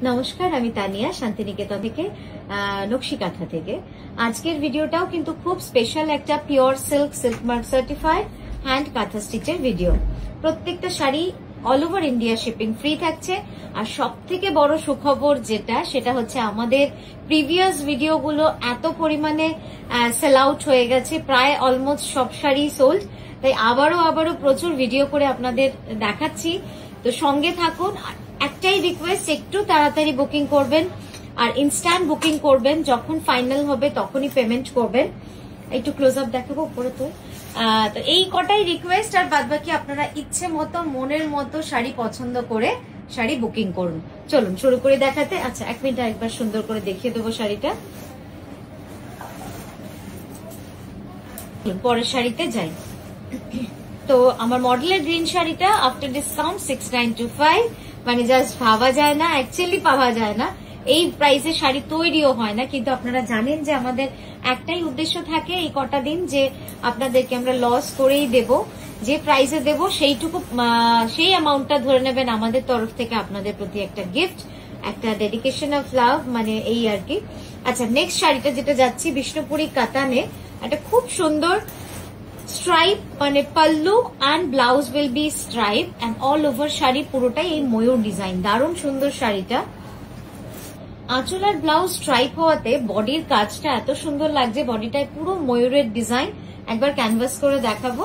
নমস্কার, আমি তানিয়া শান্তিনিকেতন থেকে, নকশি কাঁথা থেকে। আজকের ভিডিওটাও কিন্তু খুব স্পেশাল একটা pure silk mark certified hand কাঁথা স্টিচের ভিডিও। প্রত্যেকটা sari all over India shipping free থাকছে। আর সব থেকে বড় সুখবর সেটা হচ্ছে আমাদের প্রিভিয়াস ভিডিওগুলো এত পরিমাণে সেল আউট হয়ে গেছে, প্রায় অলমোস্ট সব শাড়ি সোল্ড। তাই আবারও প্রচুর ভিডিও করে আপনাদের দেখাচ্ছি, তো সঙ্গে থাকুন। একটাই রিকোয়েস্ট, একটু তাড়াতাড়ি বুকিং করবেন আর ইনস্ট্যান্ট বুকিং করবেন। যখন ফাইনাল হবে তখনই পেমেন্ট করবেন। একটু ক্লোজ আপ দেখাবো উপরে তো এই কটাই রিকোয়েস্ট। আর বাদ বাকি আপনারা ইচ্ছে মতো মনের মতো শাড়ি পছন্দ করে শাড়ি বুকিং করুন। চলুন শুরু করে দেখাতে। আচ্ছা, এক মিনিট একবার সুন্দর করে দেখিয়ে দেবো শাড়িটা। পরের শাড়িতে যাই। তো আমার মডেলের গ্রিন শাড়িটা আফটার ডিসকাউন্ট 6925, মানে জাস্ট ভাবা যায় না, অ্যাকচুয়ালি পাওয়া যায় না। এই প্রাইসে শাড়ি তৈরিও হয় না, কিন্তু আপনারা জানেন যে আমাদের একটাই উদ্দেশ্য থাকে এই কটা দিন, যে আপনাদেরকে আমরা লস করেই দেব। যে প্রাইসে দেব সেইটুকু, সেই অ্যামাউন্টটা ধরে নেবেন আমাদের তরফ থেকে আপনাদের প্রতি একটা গিফট, একটা ডেডিকেশন অফ লাভ, মানে এই আর কি। আচ্ছা, নেক্সট শাড়িটা যেটা যাচ্ছি বিষ্ণুপুরি কাতানে, একটা খুব সুন্দর স্ট্রাইপ, মানে pallu and blouse will be stripe and all over sari পুরোটাই এই ময়ূর ডিজাইন। দারুণ সুন্দর শাড়িটা। আঁচল আর ব্লাউজ স্ট্রাইপ হওয়াতে বডির কাজটা এত সুন্দর লাগছে, বডিটায় পুরো ময়ূরের ডিজাইন। একবার ক্যানভাস করে দেখাবো।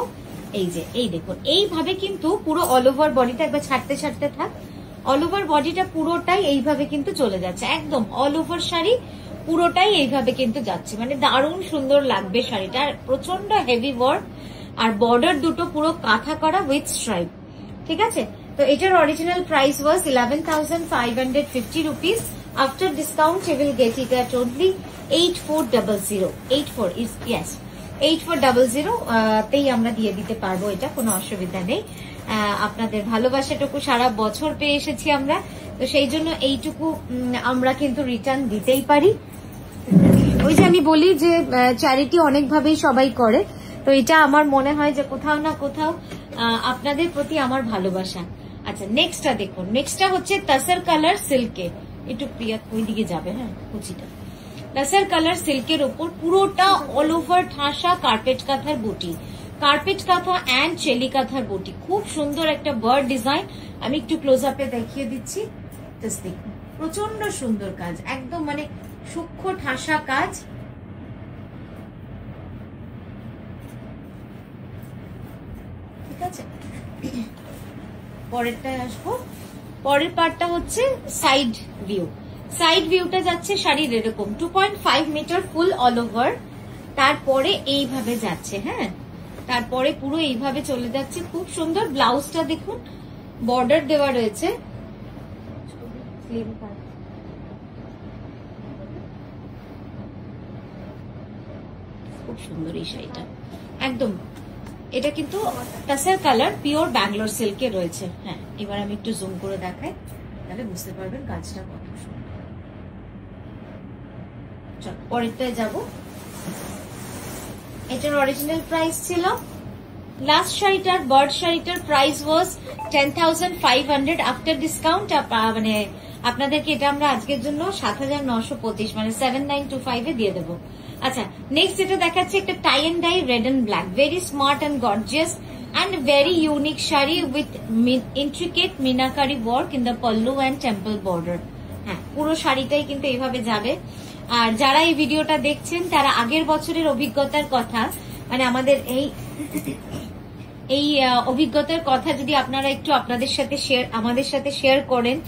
এই যে, এই দেখুন, এইভাবে কিন্তু পুরো অল ওভার বডিটা, একবার ছাড়তে থাক, অল ওভার বডিটা পুরোটাই এইভাবে কিন্তু চলে যাচ্ছে, একদম অল ওভার শাড়ি পুরোটাই এইভাবে কিন্তু যাচ্ছে। মানে দারুণ সুন্দর লাগবে শাড়িটা, আর প্রচন্ড হেভি ওয়ার্ক, আর বর্ডার দুটো পুরো কাঁথা করা উইথ স্ট্রাইপ। ঠিক আছে, তো এটার original price was 11,550 rupees. After discount you will get it at only 8400। 8400 তেই আমরা দিয়ে দিতে পারবো, এটা কোনো অসুবিধা নেই। আপনাদের ভালোবাসাটুকু সারা বছর পেয়ে এসেছি আমরা, তো সেই জন্য এইটুকু আমরা কিন্তু রিটার্ন দিতেই পারি। ওই যে আমি বলি যে চ্যারিটি অনেকভাবেই সবাই করে, তো এটা আমার মনে হয় যে কোথাও না কোথাও আপনাদের প্রতি আমার ভালোবাসা। আচ্ছা, নেক্সটটা দেখুন। নেক্সটটা হচ্ছে তাসার কালার সিল্কে, একটু প্রিয়া ওই দিকে যাবে, হ্যাঁ কুচিটা। তাসার কালার সিল্কের ওপর পুরোটা অল ওভার ঠাসা কার্পেট কাঁথার বুটি, কার্পেট কাঁথা অ্যান্ড চেলি কাঁথার বুটি। খুব সুন্দর একটা বার্ড ডিজাইন। আমি একটু ক্লোজ আপে দেখিয়ে দিচ্ছি, জাস্ট দেখুন, প্রচন্ড সুন্দর কাজ, একদম মানে সূক্ষ্ম ঠাসা কাজ। ঠিক আছে, পরেরটায় আসবো। পরের পার্টটা হচ্ছে সাইড ভিউ। সাইড ভিউটা যাচ্ছে শাড়ির এরকম 2.5 মিটার ফুল অল ওভার, তারপরে এইভাবে যাচ্ছে। হ্যাঁ, তারপরে পুরো এইভাবে চলে যাচ্ছে, খুব সুন্দর। ব্লাউজটা দেখুন, বর্ডার দেওয়া রয়েছে। খুব সুন্দর এই শাড়িটা, একদম। এটা কিন্তু তাসার কালার পিওর ব্যাঙ্গালোর সিল্কে রয়েছে। হ্যাঁ, এবার আমি একটু জুম করে দেখাই, তাহলে বুঝতে পারবেন কাজটা কত সুন্দর। চল পরেরটায় যাবো। এটার অরিজিনাল প্রাইস ছিল, লাস্ট শাড়িটার বার্ড শাড়িটার প্রাইস ওয়াজ 10,500। আফটার ডিসকাউন্ট মানে আপনাদেরকে এটা আমরা আজকের জন্য 7,925, মানে 7,925 এ দিয়ে দেবো। আচ্ছা, নেক্সট যেটা দেখাচ্ছে একটা tie and dye red and black, very smart and gorgeous and very unique sari with intricate meenakari work in the pallu and temple border. হ্যাঁ, পুরো শাড়িটাই কিন্তু এইভাবে যাবে। আর যারা এই ভিডিওটা দেখছেন তারা আগের বছরের অভিজ্ঞতার কথা, মানে আমাদের এই অভিজ্ঞতার কথা যদি আপনারা একটু আমাদের সাথে শেয়ার করেন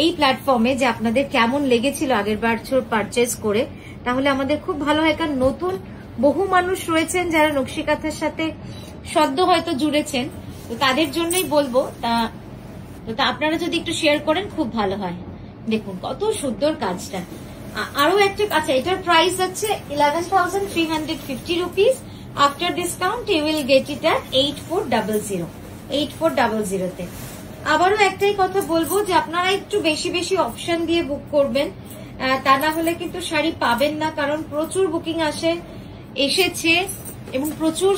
এই প্ল্যাটফর্মে, যে আপনাদের কেমন লেগেছিল আগের বছর পারচেজ করে, তাহলে আমাদের খুব ভালো হয়। কারণ নতুন বহু মানুষ রয়েছেন যারা নকশি কাঁথার সাথে সদ্য হয়তো জুড়েছেন, তো তাদের জন্যই বলবো, তা আপনারা যদি একটু শেয়ার করেন খুব ভালো হয়। দেখুন কত সুন্দর কাজটা। আরো একটা, আচ্ছা, এটার প্রাইস আছে 11,350 rupees. After discount you will get it at 8400। 8400 তে। আবারও একটাই কথা বলবো যে আপনারা একটু বেশি অপশন দিয়ে বুক করবেন, তা না হলে কিন্তু শাড়ি পাবেন না। কারণ প্রচুর বুকিং এসেছে এবং প্রচুর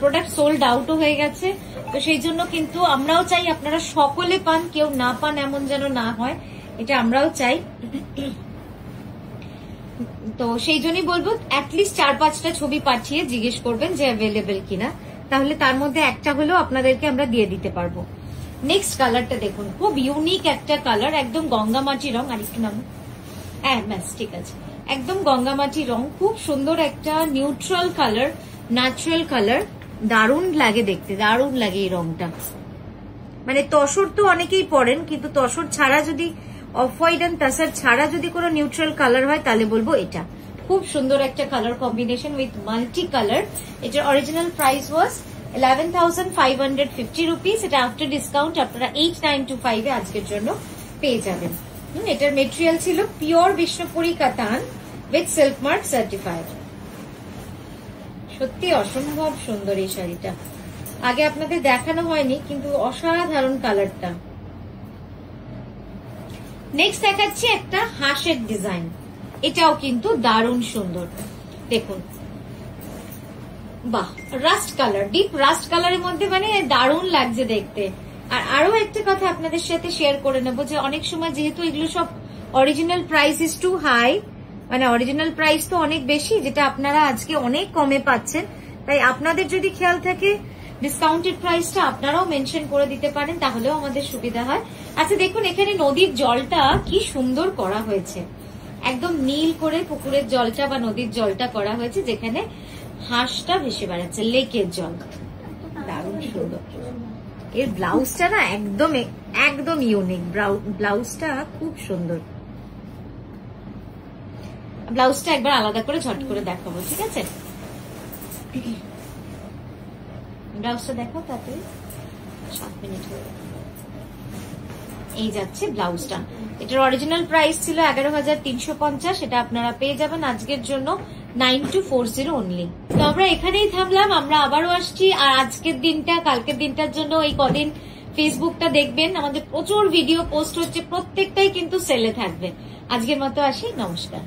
প্রোডাক্ট সোল্ড আউটও হয়ে গেছে। তো সেই জন্য কিন্তু আমরাও চাই আপনারা সকলে পান, কেউ না পান এমন যেন না হয়। এটা আমরাও চাই। তো সেই জন্যই বলবো অ্যাটলিস্ট 4-5টা ছবি পাঠিয়ে জিজ্ঞেস করবেন যে অ্যাভেলেবেল কিনা, তাহলে তার মধ্যে একটা হলেও আপনাদেরকে আমরা দিয়ে দিতে পারবো। নেক্সট কালারটা দেখুন, খুব ইউনিক একটা কালার, একদম গঙ্গামাটি রং। আর একটু নাম, হ্যাঁ ব্যাস ঠিক আছে, একদম গঙ্গামাটি রং, খুব সুন্দর একটা নিউট্রাল কালার, ন্যাচারাল কালার, দারুণ লাগে দেখতে, দারুণ লাগে এই রংটা। মানে তসর তো অনেকেই পরেন, কিন্তু তসর ছাড়া যদি অফ হোয়াইট এন্ড তাসার ছাড়া যদি কোনো নিউট্রাল কালার হয় তাহলে বলবো এটা খুব সুন্দর একটা colour combination with multi colour. এটার অরিজিনাল প্রাইস ওয়াজ 11,550 রুপিস। এটা আফটার ডিসকাউন্ট আপনারা 8,925 এ আজকের জন্য পেয়ে যাবেন। এটার মেটেরিয়াল ছিল পিওর বিষ্ণুপুরি কাতান উইথ সিল্ক মার্ক সার্টিফাইড। সত্যি অসম্ভব সুন্দর এই শাড়িটা, আগে আপনাদের দেখানো হয়নি কিন্তু অসাধারণ কালারটা। নেক্সট দেখাচ্ছি একটা হাঁসের ডিজাইন, এটাও কিন্তু দারুণ সুন্দর। দেখুন বাহ, রাস্ট কালার, ডিপ রাস্ট কালারের মধ্যে মানে দারুণ লাগছে দেখতে। আর আরো একটা কথা আপনাদের সাথে শেয়ার করে নেবো যে অনেক সময় যেহেতু এগুলো সব original price is too high, মানে অরিজিনাল প্রাইস তো অনেক বেশি, যেটা আপনারা আজকে অনেক কমে পাচ্ছেন, তাই আপনাদের যদি খেয়াল থাকে ডিসকাউন্টেড প্রাইসটা আপনারাও মেনশন করে দিতে পারেন, তাহলেও আমাদের সুবিধা হয়। আচ্ছা দেখুন এখানে নদীর জলটা কি সুন্দর করা হয়েছে, একদম নীল করে পুকুরের জলটা বা নদীর জলটা করা হয়েছে, যেখানে হাঁসটা ভেসে বেড়াচ্ছে, লেকের জল, দারুণ সুন্দর। এর ব্লাউজটা না একদম একদম ইউনিক, ব্লাউজটা খুব সুন্দর। ব্লাউজটা একবার আলাদা করে ঝট করে দেখাবো, ঠিক আছে? ব্লাউজটা দেখো তাতে 7 মিনিট হয়ে এই যাচ্ছে ব্লাউজটা। এটার অরিজিনাল প্রাইস ছিল 11,350, এটা আপনারা পেয়ে যাবেন আজকের জন্য 9240 অনলি। তো আমরা এখানেই থামলাম, আমরা আবারও আসছি। আর আজকের দিনটা, কালকের দিনটার জন্য এই কদিন ফেসবুকটা দেখবেন, আমাদের প্রচুর ভিডিও পোস্ট হচ্ছে, প্রত্যেকটাই কিন্তু সেলে থাকবে। আজকের মতো আসি, নমস্কার।